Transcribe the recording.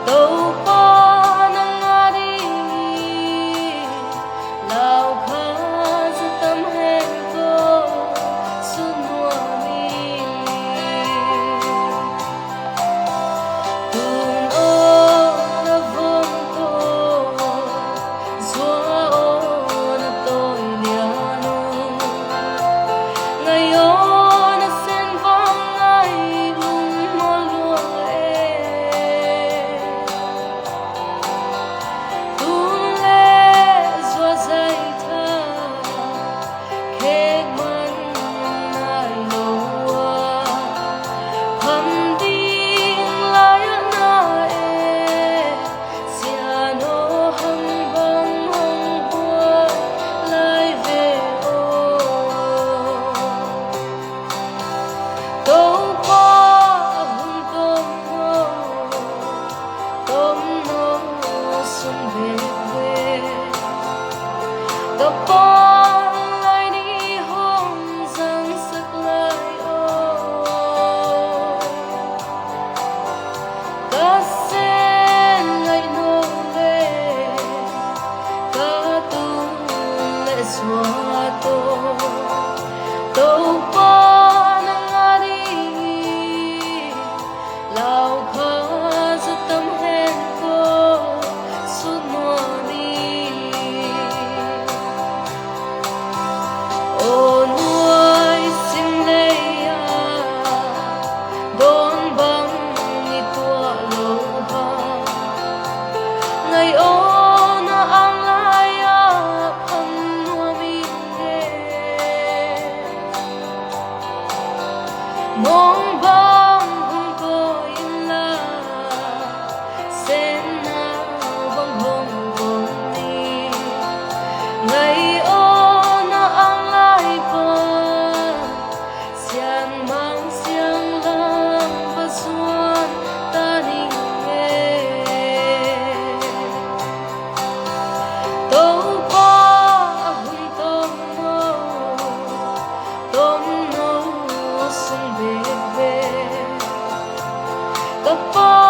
Topa na nga di lao kha sa tamhen ko sunwami tung o na vom ko zwa o na tôi liano ngayon na sen vang ay lumuluwae Topa na nga di lao kha sa tamhen ko sunwami o nuôi sinh leya don bang ni tua lo ha ngày ô na ang laya kham nuami mong bang hong ko in la sen na bang hong hong ni ngày ô na ang lai pa xiang mang xiang lang pa suan ta ni nghe Topa hong tom no sung be be kapal